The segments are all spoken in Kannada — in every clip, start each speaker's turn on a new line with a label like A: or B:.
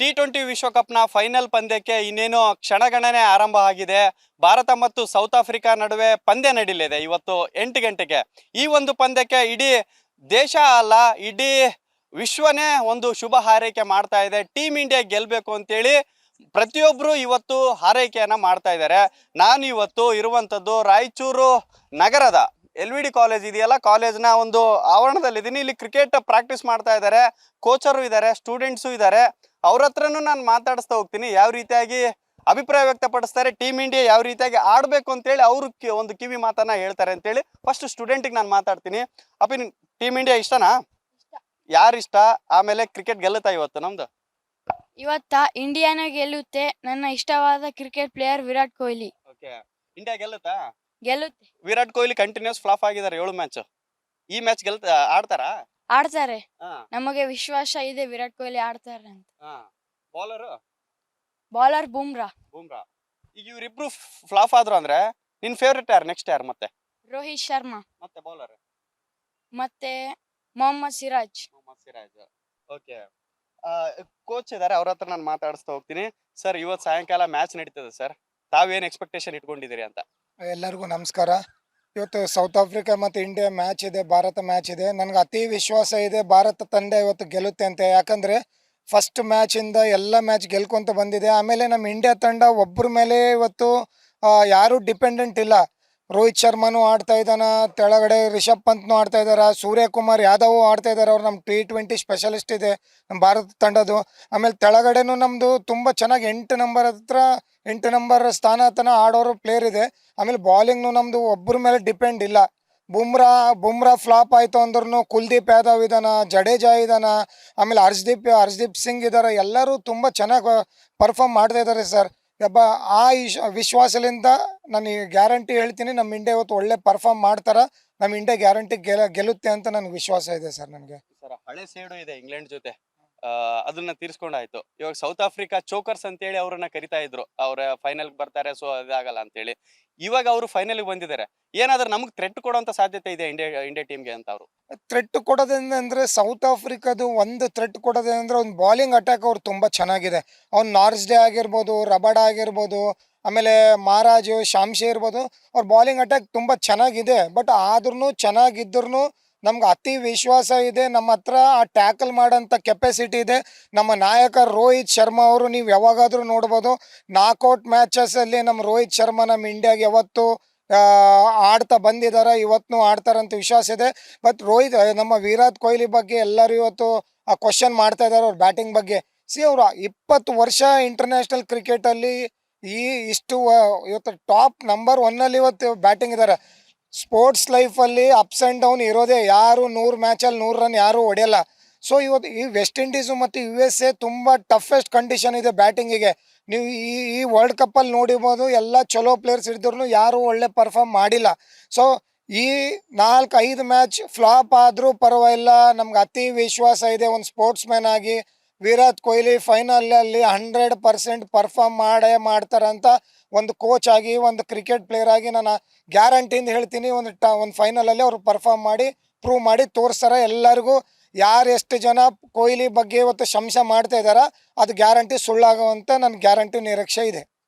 A: ಟಿ20 ವಿಶ್ವಕಪ್ನ ಫೈನಲ್ ಪಂದ್ಯಕ್ಕೆ ಇನ್ನೇನು ಕ್ಷಣಗಣನೆ ಆರಂಭ ಆಗಿದೆ. ಭಾರತ ಮತ್ತು ಸೌತ್ ಆಫ್ರಿಕಾ ನಡುವೆ ಪಂದ್ಯ ನಡೀಲಿದೆ ಇವತ್ತು 8 ಗಂಟೆಗೆ. ಈ ಒಂದು ಪಂದ್ಯಕ್ಕೆ ಇಡೀ ದೇಶ ಅಲ್ಲ, ಇಡೀ ವಿಶ್ವನೇ ಒಂದು ಶುಭ ಹಾರೈಕೆ ಮಾಡ್ತಾ ಇದೆ. ಟೀಮ್ ಇಂಡಿಯಾ ಗೆಲ್ಲಬೇಕು ಅಂತೇಳಿ ಪ್ರತಿಯೊಬ್ಬರು ಇವತ್ತು ಹಾರೈಕೆಯನ್ನ ಮಾಡ್ತಾ ಇದ್ದಾರೆ. ನಾನು ಇವತ್ತು ಇರುವಂಥದ್ದು ರಾಯಚೂರು ನಗರದ LVD ಕಾಲೇಜ್ ಇದೆಯಲ್ಲ, ಕಾಲೇಜ್ನ ಒಂದು ಆವರಣದಲ್ಲಿದ್ದೀನಿ. ಇಲ್ಲಿ ಕ್ರಿಕೆಟ್ ಪ್ರಾಕ್ಟೀಸ್ ಮಾಡ್ತಾ ಇದ್ದಾರೆ, ಕೋಚರು ಇದ್ದಾರೆ, ಸ್ಟೂಡೆಂಟ್ಸು ಇದ್ದಾರೆ. ಅವ್ರ ಹತ್ರನೂ ನಾನು ಮಾತಾಡಿಸ್ತಾ ಹೋಗ್ತೀನಿ, ಯಾವ ರೀತಿಯಾಗಿ ಅಭಿಪ್ರಾಯ ವ್ಯಕ್ತಪಡಿಸ್ತಾರೆ, ಟೀಮ್ ಇಂಡಿಯಾ ಯಾವ ರೀತಿಯಾಗಿ ಆಡಬೇಕು ಅಂತೇಳಿ ಅವರು ಒಂದು ಕಿವಿ ಮಾತನ್ನ ಹೇಳ್ತಾರೆ ಅಂತೇಳಿ. ಫಸ್ಟ್ ಸ್ಟೂಡೆಂಟಿಗೆ ನಾನು ಮಾತಾಡ್ತೀನಿ. ಅಪ್ಪಿ, ಟೀಮ್ ಇಂಡಿಯಾ ಇಷ್ಟನಾ? ಯಾರು ಇಷ್ಟ? ಆಮೇಲೆ ಕ್ರಿಕೆಟ್ ಗೆಲ್ಲುತ್ತಾ ಇವತ್ತು ನಮ್ದು?
B: ಇವತ್ತ ಇಂಡಿಯಾನ ಗೆಲ್ಲುತ್ತೆ. ನನ್ನ ಇಷ್ಟವಾದ cricket player Virat Kohli.
A: Okay, India ಗೆಲ್ಲುತ್ತಾ?
B: ಗೆಲ್ಲುತ್ತೆ.
A: ವಿರಾಟ್ ಕೊಹ್ಲಿ ಕಂಟಿನ್ಯೂಸ್ ಫ್ಲಾಪ್ ಆಗಿದ್ದಾರೆ 7 ಮ್ಯಾಚ್. ಈ ಮ್ಯಾಚ್ ಆಡ್ತಾರಾ?
B: ಆಡ್ತಾರೆ. ನಮಗೆ ವಿಶ್ವಾಸ ಇದೆ ವಿರಾಟ್ ಕೊಹ್ಲಿ ಆಡ್ತಾರೆ ಅಂತ. ಬೌಲರ್ ಬುಮ್ರಾ.
A: ಈಗ ಇವರಿಬ್ರು ಫ್ಲಾಪ್ ಆದ್ರು ಅಂದ್ರೆ ನಿನ್ ಫೇವ್ರೆಟ್ ಯಾರು? ನೆಕ್ಸ್ಟ್ ಯಾರು? ಮತ್ತೆ
B: ರೋಹಿತ್ ಶರ್ಮಾ,
A: ಮತ್ತೆ ಬೌಲರ್
B: ಮತ್ತೆ ಮೊಹಮ್ಮದ್ ಸಿರಾಜ್.
A: ಓಕೆ, ಕೋಚ್ ಇದಾರೆ, ಅವ್ರ ಹತ್ರ ನಾನು ಮಾತಾಡಿಸ್ತಾ ಹೋಗ್ತೀನಿ. ಸರ್, ಇವತ್ತು ಸಾಯಂಕಾಲ ಮ್ಯಾಚ್ ನಡೀತದೆ ಸರ್, ತಾವೇನ್ ಎಕ್ಸ್ಪೆಕ್ಟೇಷನ್ ಇಟ್ಕೊಂಡಿದ್ದೀರಿ ಅಂತ?
C: ಎಲ್ಲರಿಗೂ ನಮಸ್ಕಾರ. ಇವತ್ತು ಸೌತ್ ಆಫ್ರಿಕಾ ಮತ್ತು ಇಂಡಿಯಾ ಮ್ಯಾಚ್ ಇದೆ, ಭಾರತ ಮ್ಯಾಚ್ ಇದೆ. ನನಗೆ ಅತಿ ವಿಶ್ವಾಸ ಇದೆ ಭಾರತ ತಂಡ ಇವತ್ತು ಗೆಲ್ಲುತ್ತೆ ಅಂತ. ಯಾಕಂದರೆ ಫಸ್ಟ್ ಮ್ಯಾಚಿಂದ ಎಲ್ಲ ಮ್ಯಾಚ್ ಗೆಲ್ಕೊಂತ ಬಂದಿದೆ. ಆಮೇಲೆ ನಮ್ಮ ಇಂಡಿಯಾ ತಂಡ ಒಬ್ಬರ ಮೇಲೆ ಇವತ್ತು ಯಾರೂ ಡಿಪೆಂಡೆಂಟ್ ಇಲ್ಲ. ರೋಹಿತ್ ಶರ್ಮಾನು ಆಡ್ತಾ ಇದ್ದಾನ, ತೆಳಗಡೆ ರಿಷಬ್ ಪಂತ್ನು ಆಡ್ತಾ ಇದ್ದಾರೆ, ಸೂರ್ಯಕುಮಾರ್ ಯಾದವ್ ಆಡ್ತಾ ಇದ್ದಾರೆ. ಅವ್ರು ನಮ್ಮ T20 ಸ್ಪೆಷಲಿಸ್ಟ್ ಇದೆ ನಮ್ಮ ಭಾರತ ತಂಡದ್ದು. ಆಮೇಲೆ ತೆಳಗಡೆನೂ ನಮ್ಮದು ತುಂಬ ಚೆನ್ನಾಗಿ 8 ನಂಬರ್ ಸ್ಥಾನ ತನಕ ಆಡೋರು ಪ್ಲೇಯರ್ ಇದೆ. ಆಮೇಲೆ ಬಾಲಿಂಗ್ನು ನಮ್ಮದು ಒಬ್ಬರ ಮೇಲೆ ಡಿಪೆಂಡ್ ಇಲ್ಲ. ಬುಮ್ರಾ ಫ್ಲಾಪ್ ಆಯಿತು ಅಂದ್ರೂ ಕುಲ್ದೀಪ್ ಯಾದವ್ ಇದ್ದಾನ, ಜಡೇಜಾ ಇದ್ದಾನ, ಆಮೇಲೆ ಹರ್ಷದೀಪ್ ಸಿಂಗ್ ಇದ್ದಾರೆ. ಎಲ್ಲರೂ ತುಂಬ ಚೆನ್ನಾಗಿ ಪರ್ಫಾರ್ಮ್ ಮಾಡ್ತಾ ಇದ್ದಾರೆ ಸರ್. ಆ ವಿಶ್ವಾಸದಿಂದ ನಾನು ಗ್ಯಾರಂಟಿ ಹೇಳ್ತೀನಿ, ನಮ್ಮ ಇಂಡಿಯಾ ಇವತ್ತು ಒಳ್ಳೆ ಪರ್ಫಾರ್ಮ್ ಮಾಡ್ತಾರೆ. ನಮ್ಮ ಇಂಡಿಯಾ ಗ್ಯಾರಂಟಿ ಗೆಲ್ಲುತ್ತೆ ಅಂತ ನನಗೆ ವಿಶ್ವಾಸ ಇದೆ ಸರ್. ನನಗೆ
A: ಸರ್, ಹಳೆ ಸೇಡು ಇದೆ ಇಂಗ್ಲೆಂಡ್ ಜೊತೆ, ಅದನ್ನ ತೀರ್ಸ್ಕೊಂಡಾಯ್ತು. ಇವಾಗ ಸೌತ್ ಆಫ್ರಿಕಾ ಚೋಕರ್ಸ್ ಅಂತೇಳಿ ಅವ್ರನ್ನ ಕರಿತಾ ಇದ್ರು, ಅವ್ರ ಫೈನಲ್ ಬರ್ತಾರೆ, ಸೊ ಅದಾಗಲ್ಲ ಅಂತೇಳಿ. ಇವಾಗ ಅವರು ಫೈನಲ್ ಬಂದಿದ್ದಾರೆ. ಏನಾದ್ರೂ ನಮ್ಗೆ ಥ್ರೆಟ್ ಕೊಡುವಂತ ಸಾಧ್ಯತೆ ಇದೆ ಇಂಡಿಯಾ ಟೀಮ್ಗೆ ಅಂತ? ಅವರು
C: ಥ್ರೆಟ್ ಕೊಡೋದೇನೆಂದ್ರೆ ಸೌತ್ ಆಫ್ರಿಕಾದು ಒಂದು ಥ್ರೆಟ್ ಕೊಡೋದೇನೆಂದ್ರೆ ಒಂದು ಬಾಲಿಂಗ್ ಅಟ್ಯಾಕ್ ಅವ್ರು ತುಂಬ ಚೆನ್ನಾಗಿದೆ. ಅವ್ನು ನಾರ್ಸ್ಡೇ ಆಗಿರ್ಬೋದು, ರಬಡ ಆಗಿರ್ಬೋದು, ಆಮೇಲೆ ಮಹಾರಾಜು, ಶಾಮ್ಶಿ ಇರ್ಬೋದು, ಅವ್ರ ಬಾಲಿಂಗ್ ಅಟ್ಯಾಕ್ ತುಂಬ ಚೆನ್ನಾಗಿದೆ. ಬಟ್ ಆದ್ರೂ ಚೆನ್ನಾಗಿದ್ರೂ ನಮ್ಗೆ ಅತಿ ವಿಶ್ವಾಸ ಇದೆ. ನಮ್ಮ ಹತ್ರ ಆ ಟ್ಯಾಕಲ್ ಮಾಡೋಂಥ ಕೆಪಾಸಿಟಿ ಇದೆ. ನಮ್ಮ ನಾಯಕ ರೋಹಿತ್ ಶರ್ಮಾ ಅವರು ನೀವು ಯಾವಾಗಾದರೂ ನೋಡ್ಬೋದು, ನಾಕೌಟ್ ಮ್ಯಾಚಸಲ್ಲಿ ನಮ್ಮ ರೋಹಿತ್ ಶರ್ಮಾ ನಮ್ಮ ಇಂಡಿಯಾಗೆ ಯಾವತ್ತು ಆಡ್ತಾ ಬಂದಿದ್ದಾರೆ, ಇವತ್ತು ಆಡ್ತಾರಂತ ವಿಶ್ವಾಸ ಇದೆ. ಬಟ್ ನಮ್ಮ ವಿರಾಟ್ ಕೊಹ್ಲಿ ಬಗ್ಗೆ ಎಲ್ಲರೂ ಇವತ್ತು ಆ ಕ್ವಶನ್ ಮಾಡ್ತಾ ಇದ್ದಾರೆ ಅವ್ರ ಬ್ಯಾಟಿಂಗ್ ಬಗ್ಗೆ. ಅವರು 20 ವರ್ಷ ಇಂಟರ್ನ್ಯಾಷನಲ್ ಕ್ರಿಕೆಟಲ್ಲಿ ಇವತ್ತು ಟಾಪ್ ನಂಬರ್ 1 ಇವತ್ತು ಬ್ಯಾಟಿಂಗ್ ಇದ್ದಾರೆ. ಸ್ಪೋರ್ಟ್ಸ್ ಲೈಫಲ್ಲಿ ಅಪ್ಸ್ ಆ್ಯಂಡ್ ಡೌನ್ ಇರೋದೇ. ಯಾರು 100 ಮ್ಯಾಚಲ್ಲಿ 100 ರನ್ ಯಾರೂ ಹೊಡೆಯಲ್ಲ. ಸೊ ಇವತ್ತು ಈ ವೆಸ್ಟ್ ಇಂಡೀಸು ಮತ್ತು USA ತುಂಬ ಟಫೆಸ್ಟ್ ಕಂಡೀಷನ್ ಇದೆ ಬ್ಯಾಟಿಂಗಿಗೆ. ನೀವು ಈ ವರ್ಲ್ಡ್ ಕಪ್ಪಲ್ಲಿ ನೋಡಿರ್ಬೋದು, ಎಲ್ಲ ಚಲೋ ಪ್ಲೇಯರ್ಸ್ ಇದ್ರೂ ಯಾರೂ ಒಳ್ಳೆ ಪರ್ಫಾರ್ಮ್ ಮಾಡಿಲ್ಲ. ಸೊ ಈ 4-5 ಮ್ಯಾಚ್ ಫ್ಲಾಪ್ ಆದರೂ ಪರವಾಗಿಲ್ಲ, ನಮ್ಗೆ ಅತಿ ವಿಶ್ವಾಸ ಇದೆ ಒಂದು ಸ್ಪೋರ್ಟ್ಸ್ ಮ್ಯಾನ್ ಆಗಿ ವಿರಾಟ್ ಕೊಹ್ಲಿ ಫೈನಲಲ್ಲಿ 100% ಪರ್ಫಾರ್ಮ್ ಮಾಡ್ತಾರಂತ ಒಂದು ಕೋಚ್ ಆಗಿ, ಒಂದು ಕ್ರಿಕೆಟ್ ಪ್ಲೇಯರ್ ಆಗಿ ನಾನು ಗ್ಯಾರಂಟಿಯಿಂದ ಹೇಳ್ತೀನಿ. ಒಂದು ಫೈನಲಲ್ಲಿ ಅವರು ಪರ್ಫಾರ್ಮ್ ಮಾಡಿ ಪ್ರೂವ್ ಮಾಡಿ ತೋರಿಸ್ತಾರೆ ಎಲ್ಲರಿಗೂ. ಯಾರು ಎಷ್ಟು ಜನ ಕೊಹ್ಲಿ ಬಗ್ಗೆ ಇವತ್ತು ಶಂಶ ಮಾಡ್ತಾ ಇದ್ದಾರೆ, ಅದು ಗ್ಯಾರಂಟಿ ಸುಳ್ಳಾಗುವಂತ ನನ್ನ ಗ್ಯಾರಂಟಿ ನಿರೀಕ್ಷೆ ಇದೆ.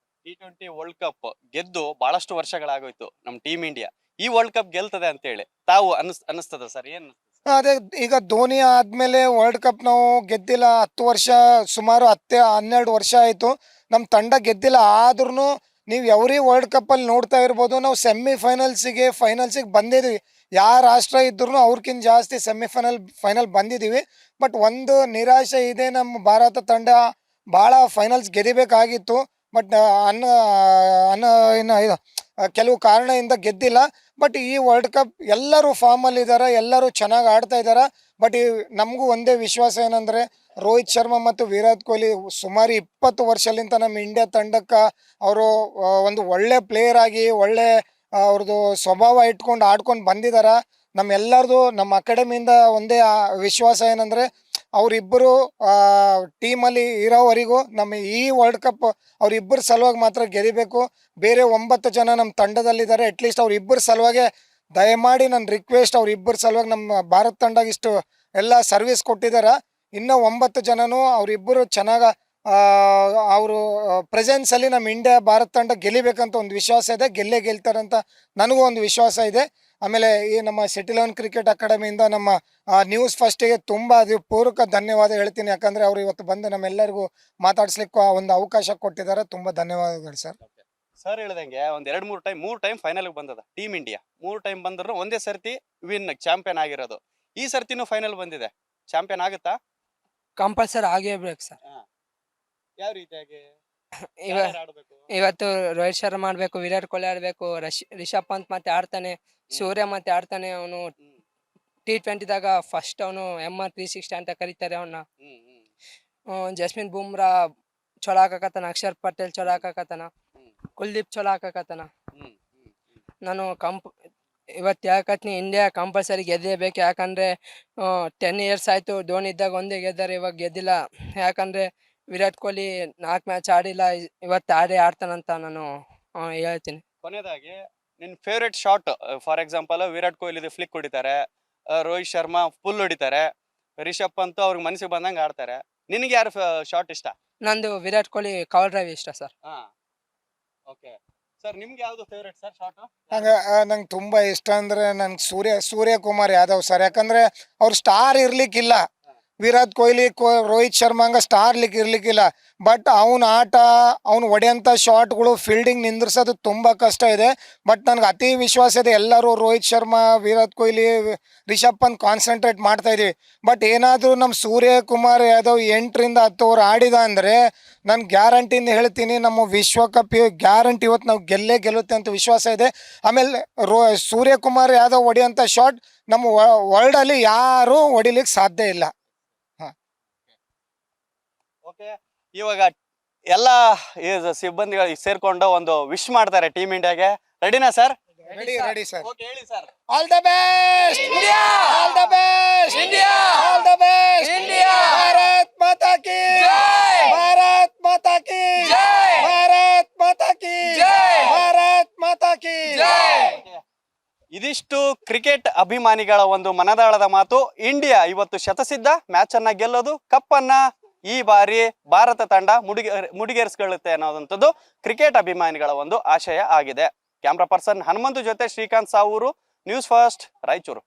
A: T20 ವರ್ಲ್ಡ್ ಕಪ್ ಗೆದ್ದು ಬಹಳಷ್ಟು ವರ್ಷಗಳಾಗೋಯ್ತು ನಮ್ಮ ಟೀಮ್ ಇಂಡಿಯಾ. ಈ ವರ್ಲ್ಡ್ ಕಪ್ ಗೆಲ್ತದೆ ಅಂತೇಳಿ ತಾವು ಅನಿಸ್ತದ ಸರ್? ಏನು
C: ಅದೇ, ಈಗ ಧೋನಿ ಆದಮೇಲೆ ವರ್ಲ್ಡ್ ಕಪ್ ನಾವು ಗೆದ್ದಿಲ್ಲ 10 ವರ್ಷ, ಸುಮಾರು 12 ವರ್ಷ ಆಯಿತು ನಮ್ಮ ತಂಡ ಗೆದ್ದಿಲ್ಲ. ಆದ್ರೂ ನೀವು ಎವ್ರಿ ವರ್ಲ್ಡ್ ಕಪ್ಪಲ್ಲಿ ನೋಡ್ತಾ ಇರ್ಬೋದು, ನಾವು ಫೈನಲ್ಸಿಗೆ ಬಂದಿದ್ದೀವಿ. ಯಾವ ರಾಷ್ಟ್ರ ಇದ್ರೂ ಅವ್ರಕ್ಕಿಂತ ಜಾಸ್ತಿ ಫೈನಲ್ ಬಂದಿದ್ದೀವಿ. ಬಟ್ ಒಂದು ನಿರಾಶೆ ಇದೆ, ನಮ್ಮ ಭಾರತ ತಂಡ ಭಾಳ ಫೈನಲ್ಸ್ ಗೆದಿಬೇಕಾಗಿತ್ತು. ಬಟ್ ಕೆಲವು ಕಾರಣದಿಂದ ಗೆದ್ದಿಲ್ಲ. ಬಟ್ ಈ ವರ್ಲ್ಡ್ ಕಪ್ ಎಲ್ಲರೂ ಫಾರ್ಮಲ್ಲಿದ್ದಾರೆ, ಎಲ್ಲರೂ ಚೆನ್ನಾಗಿ ಆಡ್ತಾ ಇದ್ದಾರೆ. ಬಟ್ ನಮಗೂ ಒಂದೇ ವಿಶ್ವಾಸ ಏನಂದರೆ, ರೋಹಿತ್ ಶರ್ಮಾ ಮತ್ತು ವಿರಾಟ್ ಕೊಹ್ಲಿ ಸುಮಾರು 20 ವರ್ಷಲಿಂದ ನಮ್ಮ ಇಂಡಿಯಾ ತಂಡಕ್ಕೆ ಅವರು ಒಂದು ಒಳ್ಳೆ ಪ್ಲೇಯರ್ ಆಗಿ, ಒಳ್ಳೆ ಅವ್ರದ್ದು ಸ್ವಭಾವ ಇಟ್ಕೊಂಡು ಆಡ್ಕೊಂಡು ಬಂದಿದ್ದಾರೆ. ನಮ್ಮೆಲ್ಲರದು ನಮ್ಮ ಅಕಾಡೆಮಿಯಿಂದ ಒಂದೇ ವಿಶ್ವಾಸ ಏನಂದರೆ, ಅವರಿಬ್ಬರು ಟೀಮಲ್ಲಿ ಇರೋವರೆಗೂ ನಮ್ಮ ಈ ವರ್ಲ್ಡ್ ಕಪ್ ಅವರಿಬ್ಬರ ಸಲುವಾಗಿ ಮಾತ್ರ ಗೆದಿಬೇಕು. ಬೇರೆ 9 ಜನ ನಮ್ಮ ತಂಡದಲ್ಲಿದ್ದಾರೆ. ಅಟ್ಲೀಸ್ಟ್ ಅವರಿಬ್ಬರ ಸಲುವಾಗಿ ದಯಮಾಡಿ ನನ್ನ ರಿಕ್ವೆಸ್ಟ್, ಅವರಿಬ್ಬರ ಸಲುವಾಗಿ ನಮ್ಮ ಭಾರತ ತಂಡಕ್ಕೆ ಇಷ್ಟು ಎಲ್ಲ ಸರ್ವಿಸ್ ಕೊಟ್ಟಿದ್ದಾರೆ. ಇನ್ನೂ 9 ಜನನೂ ಅವರಿಬ್ಬರು ಚೆನ್ನಾಗಿ ಅವರು ಪ್ರೆಸೆನ್ಸಲ್ಲಿ ನಮ್ಮ ಇಂಡಿಯಾ ಭಾರತ ತಂಡ ಗೆಲ್ಲಿಬೇಕಂತ ಒಂದು ವಿಶ್ವಾಸ ಇದೆ, ಗೆಲ್ತಾರಂತ ನನಗೂ ಒಂದು ವಿಶ್ವಾಸ ಇದೆ. ಆಮೇಲೆ ಈ ನಮ್ಮ ಸಿಟಿ11 ಕ್ರಿಕೆಟ್ ಅಕಾಡೆಮಿಯಿಂದ ನಮ್ಮ ನ್ಯೂಸ್ ಫಸ್ಟಿಗೆ ತುಂಬ ಅದು ಪೂರ್ವಕ ಧನ್ಯವಾದ ಹೇಳ್ತೀನಿ. ಯಾಕಂದರೆ ಅವರು ಇವತ್ತು ಬಂದು ನಮ್ಮೆಲ್ಲರಿಗೂ ಮಾತಾಡ್ಸ್ಲಿಕ್ಕೆ ಒಂದು ಅವಕಾಶ ಕೊಟ್ಟಿದ್ದಾರೆ. ತುಂಬ ಧನ್ಯವಾದಗಳು ಸರ್.
A: ಸರ್ ಹೇಳ್ದಂಗೆ ಒಂದ್ ಮೂರು ಟೈಮ್ ಫೈನಲ್ ಬಂದದ ಟೀಮ್ ಇಂಡಿಯಾ. 3 ಟೈಮ್ ಬಂದ್ರು ಒಂದೇ ಸರ್ತಿ ಚಾಂಪಿಯನ್ ಆಗಿರೋದು. ಈ ಸರ್ತಿನೂ ಫೈನಲ್ ಬಂದಿದೆ, ಚಾಂಪಿಯನ್ ಆಗುತ್ತಾ?
D: ಕಂಪಲ್ಸರಿ ಆಗೇ ಬೇಕು ಸರ್.
A: ಯಾವ ರೀತಿಯಾಗಿ
D: ಇವ- ಇವತ್ತು ರೋಹಿತ್ ಶರ್ಮಾ ಆಡ್ಬೇಕು, ವಿರಾಟ್ ಕೊಹ್ಲಿ ಆಡ್ಬೇಕು, ರಿಷಬ್ ಪಂತ್ ಮತ್ತೆ ಆಡ್ತಾನೆ, ಸೂರ್ಯ ಮತ್ತೆ ಆಡ್ತಾನೆ. ಅವನು T20ದಾಗ ಫಸ್ಟ್ ಅವನು MR360 ಅಂತ ಕರೀತಾರೆ ಅವನ್ನ. ಜಸ್ಮಿನ್ ಬುಮ್ರಾ ಚೊಲೋ ಹಾಕಕತ್ತಾನ, ಅಕ್ಷರ್ ಪಟೇಲ್ ಚೊಲೋ ಹಾಕಕತ್ತಾನ, ಕುಲ್ದೀಪ್ ಚೊಲೋ ಹಾಕಕತ್ತಾನ. ನಾನು ಇವತ್ತು ಯಾಕತ್ನಿ ಇಂಡಿಯಾ ಕಂಪಲ್ಸರಿ ಗೆದ್ದೇಬೇಕು. ಯಾಕಂದ್ರೆ 10 ಇಯರ್ಸ್ ಆಯ್ತು ಧೋನಿ ಇದ್ದಾಗ ಒಂದೇ ಗೆದ್ದಾರೆ, ಇವಾಗ ಗೆದ್ದಿಲ್ಲ. ಯಾಕಂದ್ರೆ ವಿರಾಟ್ ಕೊಹ್ಲಿ 4 ಮ್ಯಾಚ್ ಆಡಿಲ್ಲ, ಇವತ್ತು ಆಡ್ತಾನಂತ ನಾನು ಹೇಳ್ತೀನಿ.
A: ಕೊನೆಯದಾಗಿ ನಿನ್ favourite shot, for example Virat Kohli flick ಹೊಡಿತಾರೆ, ರೋಹಿತ್ ಶರ್ಮಾ ಫುಲ್ ಹೊಡಿತಾರೆ, ರಿಷಬ್ ಪಂತ್ ಅವ್ರಿಗೆ ಮನಸ್ಸಿಗೆ ಬಂದಂಗೆ ಆಡ್ತಾರೆ. ನಿನಗೆ ಯಾರು ಶಾಟ್ ಇಷ್ಟ?
D: ನಂದು ವಿರಾಟ್ ಕೊಹ್ಲಿ ಕವರ್ ಡ್ರೈವ್ ಇಷ್ಟ ಸರ್.
A: ಓಕೆ ಸರ್, ನಿಮ್ಗೆ ಯಾವ್ದು ಫೇವ್ರೆಟ್ ಸರ್ ಶಾಟ್?
C: ನಂಗೆ ತುಂಬ ಇಷ್ಟ ಅಂದರೆ ನಂಗೆ ಸೂರ್ಯಕುಮಾರ್ ಯಾದವ್ ಸರ್. ಯಾಕಂದರೆ ಅವ್ರು ಸ್ಟಾರ್ ಇರ್ಲಿಕ್ಕಿಲ್ಲ, ವಿರಾಟ್ ಕೊಹ್ಲಿ ರೋಹಿತ್ ಶರ್ಮಾಂಗ ಸ್ಟಾರ್ ಇರ್ಲಿಕ್ಕಿಲ್ಲ. ಬಟ್ ಅವನ ಆಟ, ಅವ್ನು ಹೊಡೆಯೋಂಥ ಶಾಟ್ಗಳು, ಫೀಲ್ಡಿಂಗ್ ನಿಂದ್ರಿಸೋದು ತುಂಬ ಕಷ್ಟ ಇದೆ. ಬಟ್ ನನಗೆ ಅತಿ ವಿಶ್ವಾಸ ಇದೆ, ಎಲ್ಲರೂ ರೋಹಿತ್ ಶರ್ಮಾ, ವಿರಾಟ್ ಕೊಹ್ಲಿ, ರಿಷಬ್ ಪಂತ್ ಕಾನ್ಸಂಟ್ರೇಟ್ ಮಾಡ್ತಾ ಇದೀವಿ. ಬಟ್ ಏನಾದರೂ ನಮ್ಮ ಸೂರ್ಯಕುಮಾರ್ ಯಾದವ್ 8ರಿಂದ 10 ಓವರ್ ಆಡಿದ ಅಂದರೆ ನಾನು ಗ್ಯಾರಂಟಿಯಿಂದ ಹೇಳ್ತೀನಿ, ನಮ್ಮ ವಿಶ್ವಕಪ್ ಗ್ಯಾರಂಟಿ ಇವತ್ತು ನಾವು ಗೆಲ್ಲುತ್ತೆ ಅಂತ ವಿಶ್ವಾಸ ಇದೆ. ಆಮೇಲೆ ಸೂರ್ಯಕುಮಾರ್ ಯಾದವ್ ಹೊಡೆಯೋಂಥ ಶಾಟ್ ನಮ್ಮ ವರ್ಲ್ಡಲ್ಲಿ ಯಾರೂ ಹೊಡಿಲಿಕ್ಕೆ ಸಾಧ್ಯ ಇಲ್ಲ.
A: ಓಕೆ, ಇವಾಗ ಎಲ್ಲ ಸಿಬ್ಬಂದಿಗಳು ಸೇರ್ಕೊಂಡು ಒಂದು ವಿಶ್ ಮಾಡ್ತಾರೆ ಟೀಮ್ ಇಂಡಿಯಾಗೆ. ರೆಡಿನಾ ಸರ್?
C: Ready sir.
A: ಓಕೆ, ಹೇಳಿ sir.
C: All the best India, all the best India, all the best India. Bharat Mata ಕಿ ಜೈ, ಭಾರತ್ ಮಾತಾ ಕಿ ಜೈ, ಭಾರತ್ ಮಾತಾ ಕಿ ಜೈ, ಭಾರತ್ ಮಾತಾ ಕಿ ಜೈ.
A: ಇದಿಷ್ಟು ಕ್ರಿಕೆಟ್ ಅಭಿಮಾನಿಗಳ ಒಂದು ಮನದಾಳದ ಮಾತು. ಇಂಡಿಯಾ ಇವತ್ತು ಶತಸಿದ್ಧ ಮ್ಯಾಚ್ ಅನ್ನ ಗೆಲ್ಲೋದು, ಕಪ್ ಅನ್ನ ಈ ಬಾರಿ ಭಾರತ ತಂಡ ಮುಡಿಗೇರಿಸಿಕೊಳ್ಳುತ್ತೆ ಅನ್ನೋದಂಥದ್ದು ಕ್ರಿಕೆಟ್ ಅಭಿಮಾನಿಗಳ ಒಂದು ಆಶಯ ಆಗಿದೆ. ಕ್ಯಾಮ್ರಾ ಪರ್ಸನ್ ಹನುಮಂತು ಜೊತೆ ಶ್ರೀಕಾಂತ್ ಸಾವೂರು, ನ್ಯೂಸ್ ಫಸ್ಟ್, ರಾಯಚೂರು.